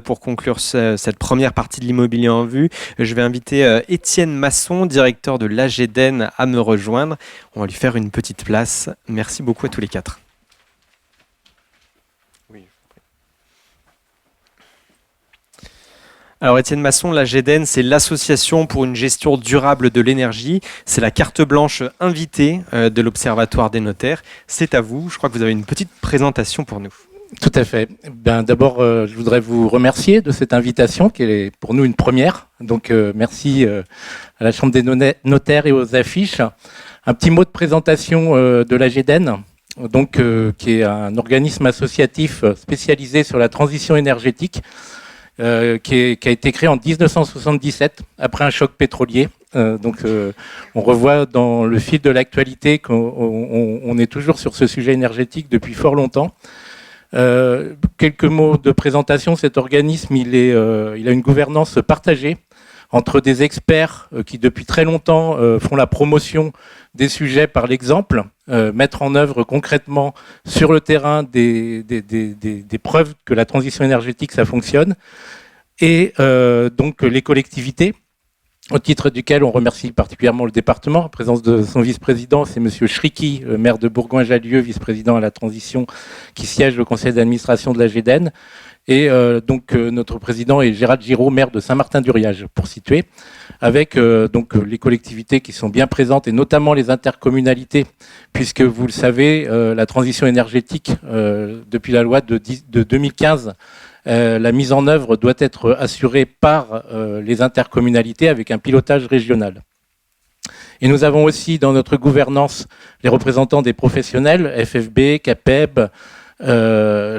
Pour conclure cette première partie de l'immobilier en vue, je vais inviter Étienne Masson, directeur de l'AGEDEN, à me rejoindre. On va lui faire une petite place. Merci beaucoup à tous les quatre. Oui. Alors Étienne Masson, l'AGEDEN, c'est l'Association pour une gestion durable de l'énergie. C'est la carte blanche invitée de l'Observatoire des notaires. C'est à vous. Je crois que vous avez une petite présentation pour nous. Tout à fait. D'abord, je voudrais vous remercier de cette invitation qui est pour nous une première. Donc, merci à la Chambre des notaires et aux affiches. Un petit mot de présentation de l'AGEDEN, donc, qui est un organisme associatif spécialisé sur la transition énergétique, qui a été créé en 1977 après un choc pétrolier. On revoit dans le fil de l'actualité qu'on est toujours sur ce sujet énergétique depuis fort longtemps. Quelques mots de présentation. Cet organisme, il a une gouvernance partagée entre des experts qui depuis très longtemps font la promotion des sujets par l'exemple, mettre en œuvre concrètement sur le terrain des preuves que la transition énergétique, ça fonctionne, et donc les collectivités, au titre duquel on remercie particulièrement le département, en présence de son vice-président, c'est M. Chriki, maire de Bourgoin-Jallieu, vice-président à la transition, qui siège au conseil d'administration de l'AGEDEN. Et notre président est Gérald Giraud, maire de Saint-Martin-d'Uriage, pour situer, avec les collectivités qui sont bien présentes, et notamment les intercommunalités, puisque vous le savez, la transition énergétique, depuis la loi de 2015, la mise en œuvre doit être assurée par les intercommunalités avec un pilotage régional. Et nous avons aussi dans notre gouvernance les représentants des professionnels, FFB, CAPEB,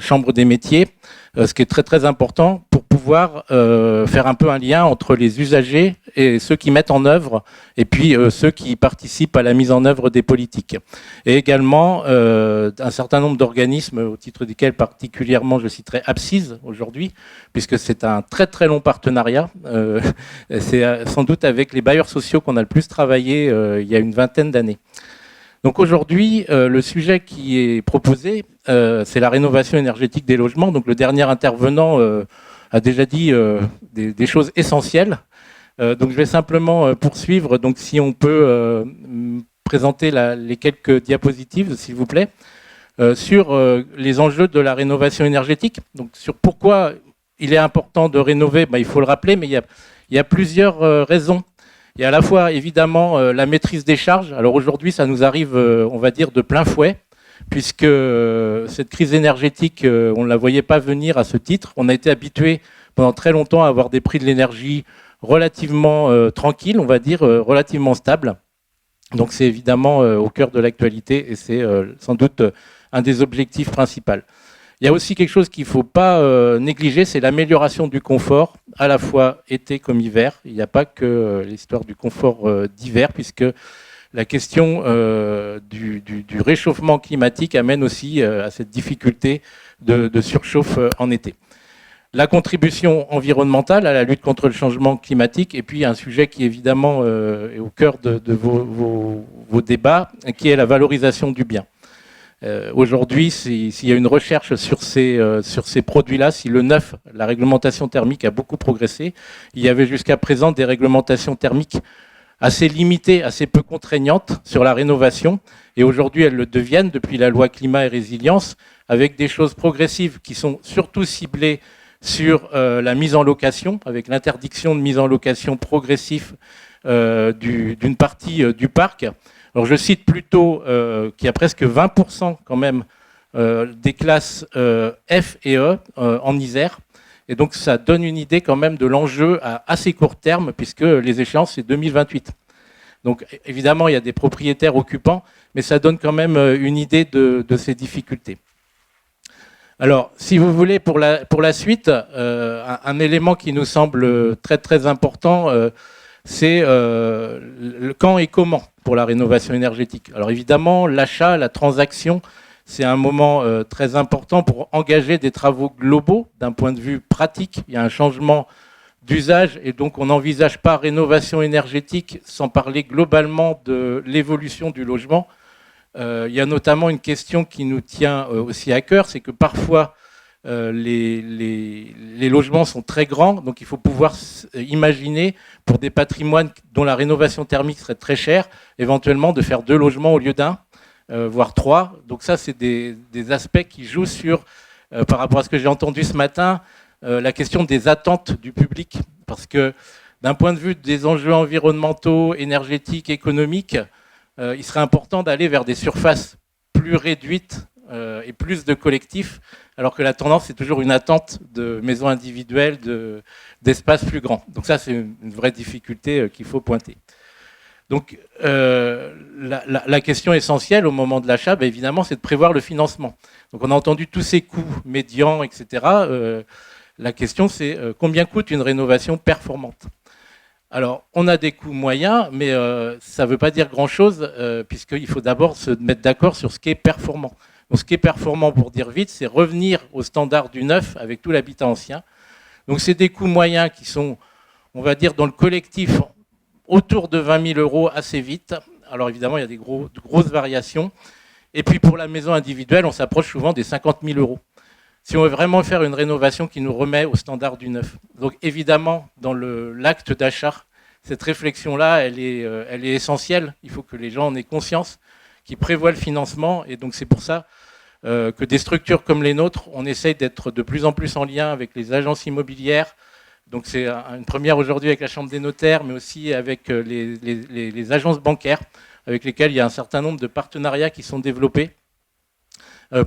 Chambre des métiers, ce qui est très très important pour pouvoir faire un peu un lien entre les usagers et ceux qui mettent en œuvre, et puis ceux qui participent à la mise en œuvre des politiques. Et également un certain nombre d'organismes, au titre desquels particulièrement je citerai Absys aujourd'hui, puisque c'est un très très long partenariat. C'est sans doute avec les bailleurs sociaux qu'on a le plus travaillé il y a une vingtaine d'années. Donc aujourd'hui, le sujet qui est proposé, c'est la rénovation énergétique des logements. Donc le dernier intervenant a déjà dit des choses essentielles. Donc je vais simplement poursuivre. Donc si on peut présenter les quelques diapositives, s'il vous plaît, sur les enjeux de la rénovation énergétique. Donc sur pourquoi il est important de rénover, il faut le rappeler, mais il y a plusieurs raisons. Il y a à la fois, évidemment, la maîtrise des charges. Alors aujourd'hui, ça nous arrive, on va dire, de plein fouet, puisque cette crise énergétique, on ne la voyait pas venir à ce titre. On a été habitué pendant très longtemps à avoir des prix de l'énergie relativement tranquilles, on va dire, relativement stables. Donc c'est évidemment au cœur de l'actualité et c'est sans doute un des objectifs principaux. Il y a aussi quelque chose qu'il ne faut pas négliger, c'est l'amélioration du confort, à la fois été comme hiver. Il n'y a pas que l'histoire du confort d'hiver, puisque la question du réchauffement climatique amène aussi à cette difficulté de surchauffe en été. La contribution environnementale à la lutte contre le changement climatique, et puis un sujet qui évidemment est au cœur de vos débats, qui est la valorisation du bien. Aujourd'hui, s'il y a une recherche sur ces produits-là, si le neuf, la réglementation thermique a beaucoup progressé, il y avait jusqu'à présent des réglementations thermiques assez limitées, assez peu contraignantes sur la rénovation, et aujourd'hui elles le deviennent depuis la loi climat et résilience, avec des choses progressives qui sont surtout ciblées sur la mise en location, avec l'interdiction de mise en location progressive d'une partie du parc. Alors je cite plutôt qu'il y a presque 20% quand même des classes F et E en Isère. Et donc ça donne une idée quand même de l'enjeu à assez court terme, puisque les échéances, c'est 2028. Donc évidemment, il y a des propriétaires occupants, mais ça donne quand même une idée de ces difficultés. Alors, si vous voulez, pour la suite, un élément qui nous semble très très important, c'est le quand et comment pour la rénovation énergétique. Alors évidemment, l'achat, la transaction, c'est un moment très important pour engager des travaux globaux d'un point de vue pratique. Il y a un changement d'usage et donc on n'envisage pas rénovation énergétique sans parler globalement de l'évolution du logement. Il y a notamment une question qui nous tient aussi à cœur, c'est que parfois les logements sont très grands, donc il faut pouvoir imaginer, pour des patrimoines dont la rénovation thermique serait très chère, éventuellement de faire 2 logements au lieu d'un, voire 3. Donc ça, c'est des aspects qui jouent sur, par rapport à ce que j'ai entendu ce matin, la question des attentes du public. Parce que d'un point de vue des enjeux environnementaux, énergétiques, économiques, il serait important d'aller vers des surfaces plus réduites et plus de collectifs, alors que la tendance, c'est toujours une attente de maisons individuelles, d'espaces plus grands. Donc ça, c'est une vraie difficulté qu'il faut pointer. Donc la question essentielle au moment de l'achat, évidemment, c'est de prévoir le financement. Donc on a entendu tous ces coûts médians, etc. La question, c'est combien coûte une rénovation performante? Alors, on a des coûts moyens, mais ça ne veut pas dire grand-chose, puisqu'il faut d'abord se mettre d'accord sur ce qui est performant. Donc, ce qui est performant, pour dire vite, c'est revenir au standard du neuf avec tout l'habitat ancien. Donc, c'est des coûts moyens qui sont, on va dire, dans le collectif, autour de 20 000 € assez vite. Alors, évidemment, il y a de grosses variations. Et puis, pour la maison individuelle, on s'approche souvent des 50 000 €. Si on veut vraiment faire une rénovation qui nous remet au standard du neuf. Donc évidemment, dans l'acte d'achat, cette réflexion-là, elle est essentielle. Il faut que les gens en aient conscience, qu'ils prévoient le financement. Et donc c'est pour ça que des structures comme les nôtres, on essaye d'être de plus en plus en lien avec les agences immobilières. Donc c'est une première aujourd'hui avec la Chambre des notaires, mais aussi avec les agences bancaires, avec lesquelles il y a un certain nombre de partenariats qui sont développés,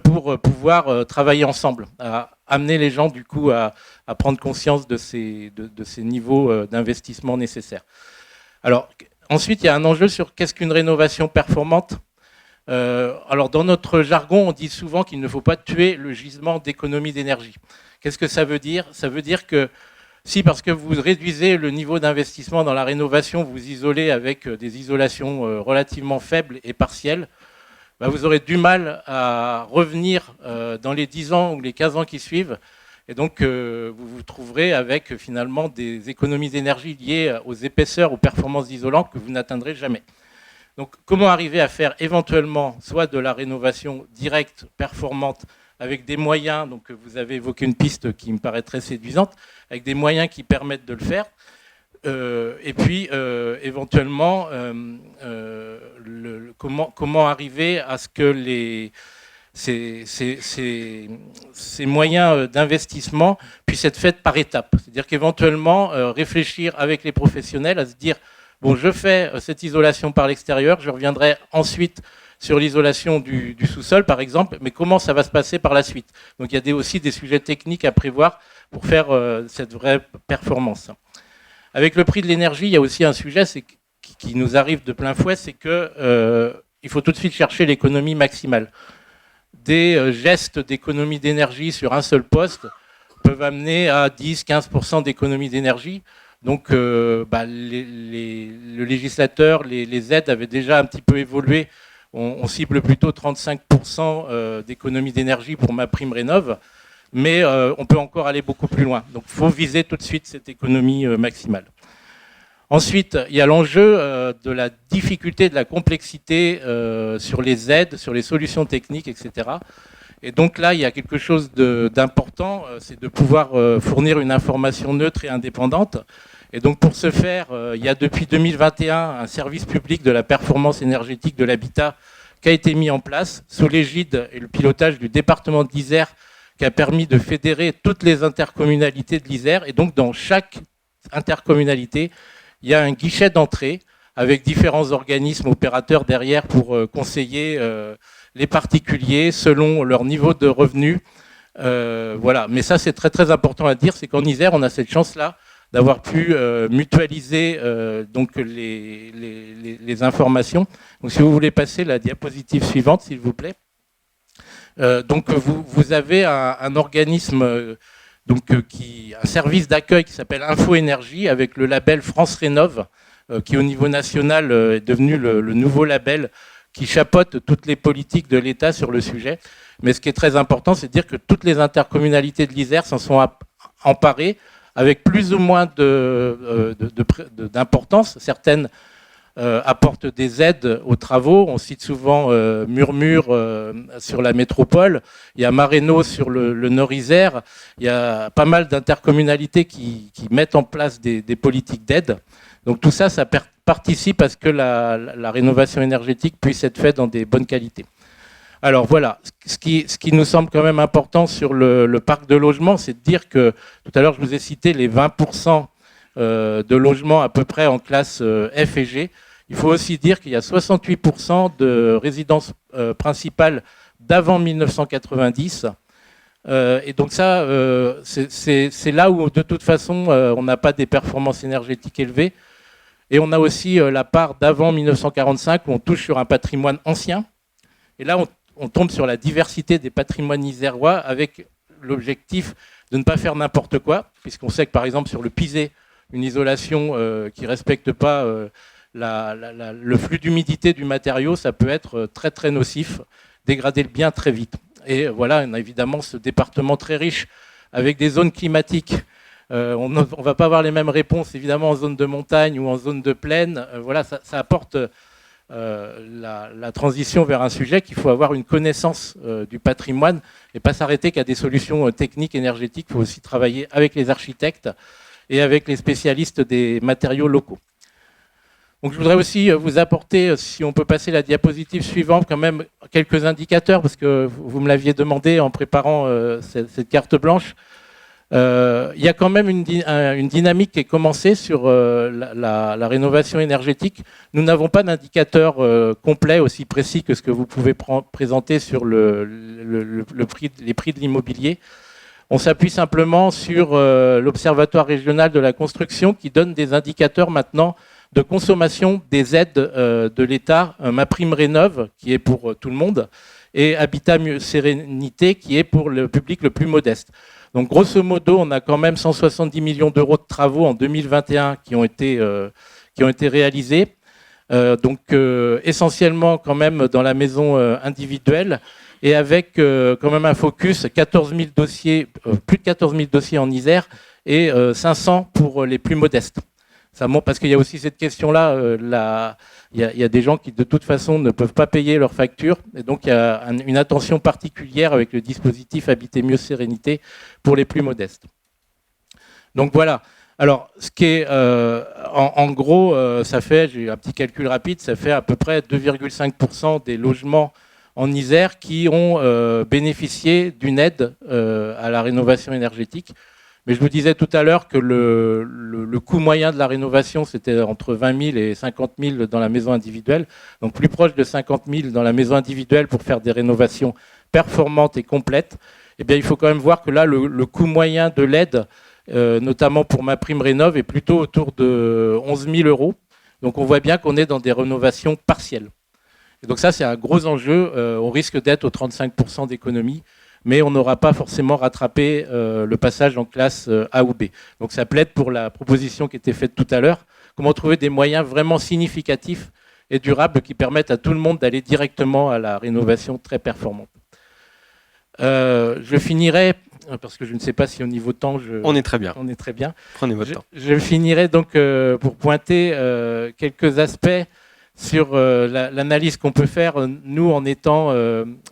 pour pouvoir travailler ensemble, à amener les gens du coup à prendre conscience de ces niveaux d'investissement nécessaires. Alors ensuite, il y a un enjeu sur qu'est-ce qu'une rénovation performante. Alors dans notre jargon, on dit souvent qu'il ne faut pas tuer le gisement d'économie d'énergie. Qu'est-ce que ça veut dire? Ça veut dire que si, parce que vous réduisez le niveau d'investissement dans la rénovation, vous isolez avec des isolations relativement faibles et partielles, vous aurez du mal à revenir dans les 10 ans ou les 15 ans qui suivent. Et donc, vous vous trouverez avec finalement des économies d'énergie liées aux épaisseurs, aux performances isolantes que vous n'atteindrez jamais. Donc, comment arriver à faire éventuellement soit de la rénovation directe, performante, avec des moyens, donc vous avez évoqué une piste qui me paraît très séduisante, avec des moyens qui permettent de le faire. Et puis, éventuellement, comment arriver à ce que ces moyens d'investissement puissent être faits par étapes. C'est-à-dire qu'éventuellement, réfléchir avec les professionnels à se dire, bon, je fais cette isolation par l'extérieur, je reviendrai ensuite sur l'isolation du sous-sol, par exemple, mais comment ça va se passer par la suite? Donc, il y a aussi des sujets techniques à prévoir pour faire cette vraie performance. Avec le prix de l'énergie, il y a aussi un sujet qui nous arrive de plein fouet, c'est qu'il faut tout de suite chercher l'économie maximale. Des gestes d'économie d'énergie sur un seul poste peuvent amener à 10-15% d'économie d'énergie. Donc le législateur, les aides avaient déjà un petit peu évolué. On cible plutôt 35% d'économie d'énergie pour MaPrimeRénov'. Mais on peut encore aller beaucoup plus loin. Donc il faut viser tout de suite cette économie maximale. Ensuite, il y a l'enjeu de la difficulté, de la complexité sur les aides, sur les solutions techniques, etc. Et donc là, il y a quelque chose d'important, c'est de pouvoir fournir une information neutre et indépendante. Et donc pour ce faire, il y a depuis 2021 un service public de la performance énergétique de l'habitat qui a été mis en place sous l'égide et le pilotage du département de l'Isère, qui a permis de fédérer toutes les intercommunalités de l'Isère. Et donc, dans chaque intercommunalité, il y a un guichet d'entrée avec différents organismes opérateurs derrière pour conseiller les particuliers selon leur niveau de revenus. Voilà. Mais ça, c'est très, très important à dire, c'est qu'en Isère, on a cette chance-là d'avoir pu mutualiser donc les informations. Donc, si vous voulez passer la diapositive suivante, s'il vous plaît. Donc vous avez un organisme, un service d'accueil qui s'appelle Info Énergie avec le label France Rénov', qui au niveau national est devenu le nouveau label qui chapeaute toutes les politiques de l'État sur le sujet. Mais ce qui est très important, c'est de dire que toutes les intercommunalités de l'Isère s'en sont emparées avec plus ou moins d'importance. Certaines apportent des aides aux travaux. On cite souvent Murmure sur la métropole, il y a Maréno sur le Nord-Isère, il y a pas mal d'intercommunalités qui mettent en place des politiques d'aide. Donc tout ça, ça participe à ce que la rénovation énergétique puisse être faite dans des bonnes qualités. Alors voilà, ce qui nous semble quand même important sur le parc de logement, c'est de dire que, tout à l'heure je vous ai cité les 20% de logements à peu près en classe F et G. Il faut aussi dire qu'il y a 68% de résidences principales d'avant 1990. Et donc ça, c'est là où de toute façon, on n'a pas des performances énergétiques élevées. Et on a aussi la part d'avant 1945 où on touche sur un patrimoine ancien. Et là, on tombe sur la diversité des patrimoines isérois avec l'objectif de ne pas faire n'importe quoi, puisqu'on sait que par exemple sur le Pisé, une isolation qui ne respecte pas le flux d'humidité du matériau, ça peut être très très nocif, dégrader le bien très vite. Et voilà, on a évidemment ce département très riche avec des zones climatiques. On ne va pas avoir les mêmes réponses évidemment en zone de montagne ou en zone de plaine. Voilà, ça apporte la transition vers un sujet qu'il faut avoir une connaissance du patrimoine et pas s'arrêter qu'à des solutions techniques énergétiques. Il faut aussi travailler avec les architectes et avec les spécialistes des matériaux locaux. Donc je voudrais aussi vous apporter, si on peut passer la diapositive suivante, quand même quelques indicateurs, parce que vous me l'aviez demandé en préparant cette carte blanche. Il y a quand même une dynamique qui est commencée sur la rénovation énergétique. Nous n'avons pas d'indicateur complet aussi précis que ce que vous pouvez présenter sur les prix de l'immobilier. On s'appuie simplement sur l'Observatoire régional de la construction qui donne des indicateurs maintenant de consommation des aides de l'État, MaPrimeRénov' qui est pour tout le monde et Habitat Mieux Sérénité qui est pour le public le plus modeste. Donc grosso modo, on a quand même 170 millions d'euros de travaux en 2021 qui ont été réalisés. Essentiellement quand même dans la maison individuelle et avec quand même un focus 14 000 dossiers, plus de 14 000 dossiers en Isère et 500 pour les plus modestes. Ça montre, parce qu'il y a aussi cette question-là, il y a des gens qui de toute façon ne peuvent pas payer leurs factures, et donc il y a une attention particulière avec le dispositif Habiter Mieux Sérénité pour les plus modestes. Donc voilà. Alors, ce qui est, en gros, ça fait, j'ai un petit calcul rapide, ça fait à peu près 2,5% des logements en Isère qui ont bénéficié d'une aide à la rénovation énergétique. Mais je vous disais tout à l'heure que le coût moyen de la rénovation, c'était entre 20 000 et 50 000 dans la maison individuelle, donc plus proche de 50 000 dans la maison individuelle pour faire des rénovations performantes et complètes. Eh bien, il faut quand même voir que là, le coût moyen de l'aide, notamment pour MaPrimeRénov', est plutôt autour de 11 000 euros. Donc on voit bien qu'on est dans des rénovations partielles. Et donc ça, c'est un gros enjeu. On risque d'être aux 35% d'économie, mais on n'aura pas forcément rattrapé le passage en classe A ou B. Donc ça plaide pour la proposition qui était faite tout à l'heure. Comment trouver des moyens vraiment significatifs et durables qui permettent à tout le monde d'aller directement à la rénovation très performante. Je finirai, parce que je ne sais pas si au niveau temps... On est très bien. On est très bien. Prenez votre temps. Je finirai donc pour pointer quelques aspects sur l'analyse qu'on peut faire, nous, en étant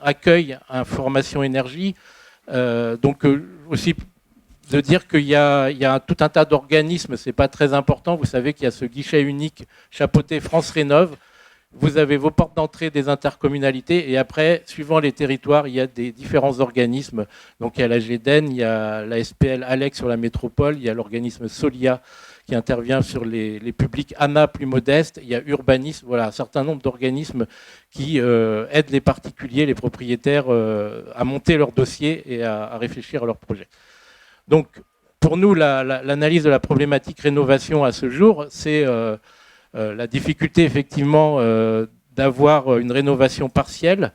accueil, information, énergie. Aussi de dire qu'il y a tout un tas d'organismes, c'est pas très important. Vous savez qu'il y a ce guichet unique chapeauté France Rénov'. Vous avez vos portes d'entrée des intercommunalités et après, suivant les territoires, il y a des différents organismes. Donc il y a la GEDEN, il y a la SPL Alex sur la métropole, il y a l'organisme Solia qui intervient sur les publics ANA plus modestes, il y a Urbanisme, voilà, un certain nombre d'organismes qui aident les particuliers, les propriétaires à monter leur dossier et à réfléchir à leur projet. Donc pour nous, l'analyse de la problématique rénovation à ce jour, c'est la difficulté effectivement d'avoir une rénovation partielle.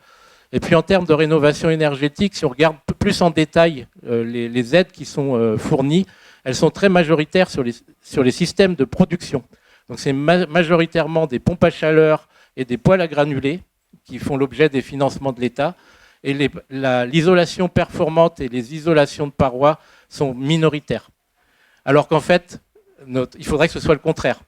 Et puis en termes de rénovation énergétique, si on regarde plus en détail les aides qui sont fournies, elles sont très majoritaires sur les systèmes de production. Donc c'est majoritairement des pompes à chaleur et des poêles à granulés qui font l'objet des financements de l'État. Et l'isolation performante et les isolations de parois sont minoritaires. Alors qu'en fait, il faudrait que ce soit le contraire.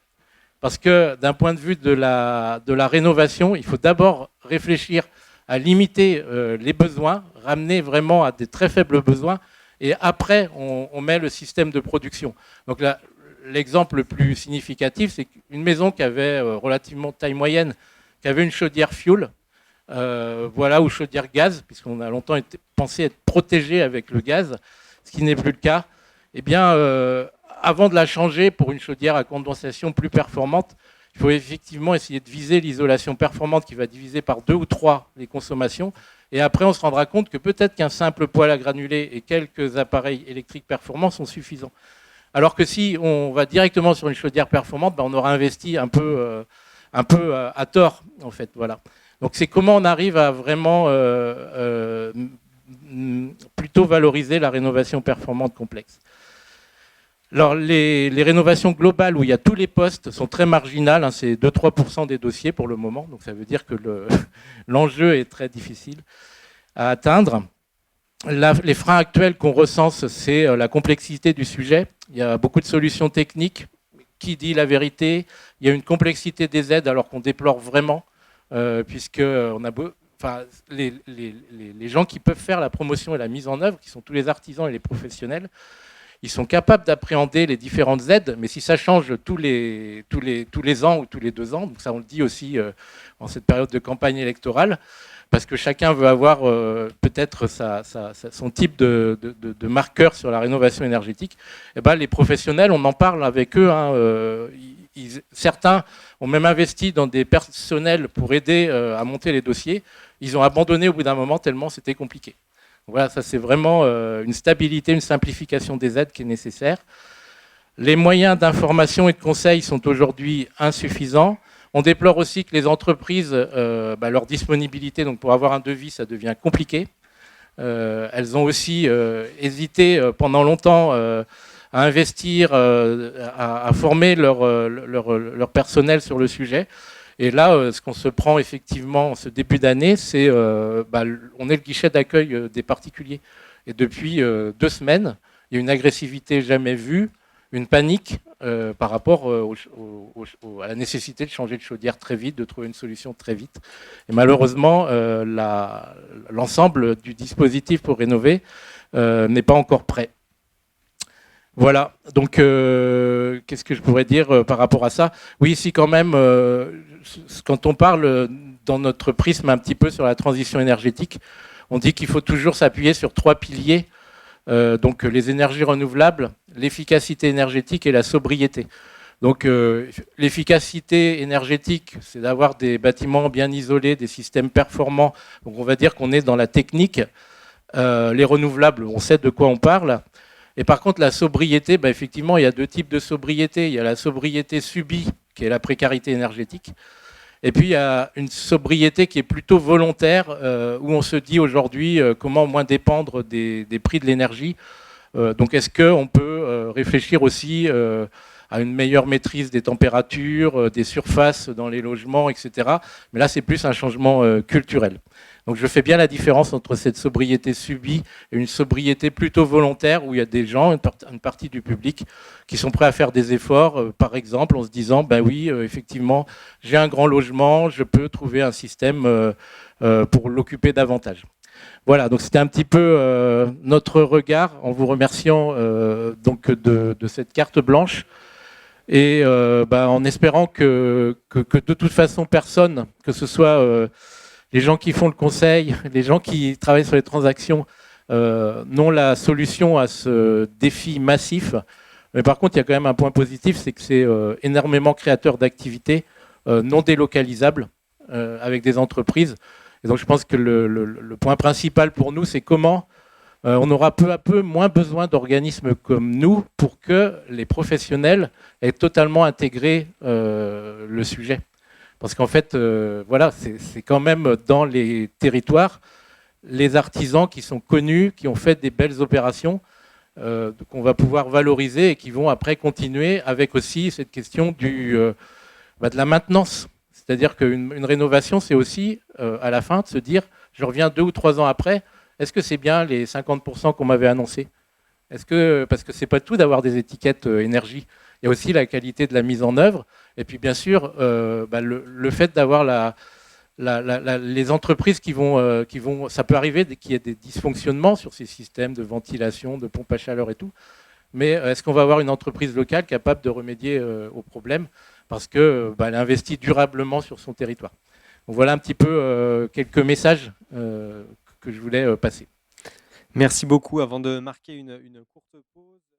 parce que d'un point de vue de la rénovation, il faut d'abord réfléchir à limiter les besoins, ramener vraiment à des très faibles besoins, et après, on met le système de production. Donc là, l'exemple le plus significatif, c'est qu'une maison qui avait relativement taille moyenne, qui avait une chaudière fuel, voilà, ou chaudière gaz, puisqu'on a longtemps pensé être protégé avec le gaz, ce qui n'est plus le cas. Eh bien, avant de la changer pour une chaudière à condensation plus performante, il faut effectivement essayer de viser l'isolation performante qui va diviser par 2 ou 3 les consommations. Et après, on se rendra compte que peut-être qu'un simple poêle à granulés et quelques appareils électriques performants sont suffisants. Alors que si on va directement sur une chaudière performante, ben on aura investi un peu à tort, en fait. Voilà. Donc c'est comment on arrive à vraiment plutôt valoriser la rénovation performante complexe. Alors les rénovations globales où il y a tous les postes sont très marginales, hein, c'est 2-3% des dossiers pour le moment, donc ça veut dire que l'enjeu est très difficile à atteindre. Les freins actuels qu'on recense, c'est la complexité du sujet. Il y a beaucoup de solutions techniques. Qui dit la vérité? Il y a une complexité des aides alors qu'on déplore vraiment, puisque on a les gens qui peuvent faire la promotion et la mise en œuvre, qui sont tous les artisans et les professionnels, ils sont capables d'appréhender les différentes aides, mais si ça change tous les ans ou tous les 2 ans, donc ça on le dit aussi en cette période de campagne électorale, parce que chacun veut avoir peut-être son type de marqueur sur la rénovation énergétique, et ben, les professionnels, on en parle avec eux. Hein, certains ont même investi dans des personnels pour aider à monter les dossiers. Ils ont abandonné au bout d'un moment tellement c'était compliqué. Voilà, ça c'est vraiment une stabilité, une simplification des aides qui est nécessaire. Les moyens d'information et de conseil sont aujourd'hui insuffisants. On déplore aussi que les entreprises, leur disponibilité, donc pour avoir un devis, ça devient compliqué. Elles ont aussi hésité pendant longtemps à investir, à former leur personnel sur le sujet. Et là, ce qu'on se prend effectivement en ce début d'année, c'est on est le guichet d'accueil des particuliers. Et depuis 2 semaines, il y a une agressivité jamais vue, une panique par rapport à la nécessité de changer de chaudière très vite, de trouver une solution très vite. Et malheureusement, l'ensemble du dispositif pour rénover n'est pas encore prêt. Voilà, donc qu'est-ce que je pourrais dire par rapport à ça? Oui, ici quand même, quand on parle dans notre prisme un petit peu sur la transition énergétique, on dit qu'il faut toujours s'appuyer sur 3 piliers, donc les énergies renouvelables, l'efficacité énergétique et la sobriété. Donc l'efficacité énergétique, c'est d'avoir des bâtiments bien isolés, des systèmes performants, donc on va dire qu'on est dans la technique. Les renouvelables, on sait de quoi on parle. Et par contre, la sobriété, effectivement, il y a 2 types de sobriété. Il y a la sobriété subie, qui est la précarité énergétique. Et puis, il y a une sobriété qui est plutôt volontaire, où on se dit aujourd'hui comment moins dépendre des prix de l'énergie. Donc, est-ce qu'on peut réfléchir aussi à une meilleure maîtrise des températures, des surfaces dans les logements, etc. Mais là, c'est plus un changement culturel. Donc je fais bien la différence entre cette sobriété subie et une sobriété plutôt volontaire où il y a des gens, une partie du public, qui sont prêts à faire des efforts, par exemple en se disant, oui, effectivement, j'ai un grand logement, je peux trouver un système pour l'occuper davantage. Voilà, donc c'était un petit peu notre regard en vous remerciant donc de cette carte blanche et en espérant que de toute façon personne, que ce soit les gens qui font le conseil, les gens qui travaillent sur les transactions n'ont la solution à ce défi massif. Mais par contre, il y a quand même un point positif, c'est que c'est énormément créateur d'activités non délocalisables avec des entreprises. Et donc je pense que le point principal pour nous, c'est comment on aura peu à peu moins besoin d'organismes comme nous pour que les professionnels aient totalement intégré le sujet. Parce qu'en fait, voilà, c'est quand même dans les territoires, les artisans qui sont connus, qui ont fait des belles opérations, qu'on va pouvoir valoriser et qui vont après continuer avec aussi cette question de la maintenance. C'est-à-dire qu'une rénovation, c'est aussi à la fin de se dire, je reviens 2 ou 3 ans après, est-ce que c'est bien les 50% qu'on m'avait annoncé? Parce que c'est pas tout d'avoir des étiquettes énergie. Il y a aussi la qualité de la mise en œuvre. Et puis, bien sûr, le fait d'avoir les entreprises qui vont, ça peut arriver qu'il y ait des dysfonctionnements sur ces systèmes de ventilation, de pompe à chaleur et tout. Mais est-ce qu'on va avoir une entreprise locale capable de remédier aux problèmes parce qu'elle investit durablement sur son territoire? Donc voilà un petit peu quelques messages que je voulais passer. Merci beaucoup. Avant de marquer une courte pause.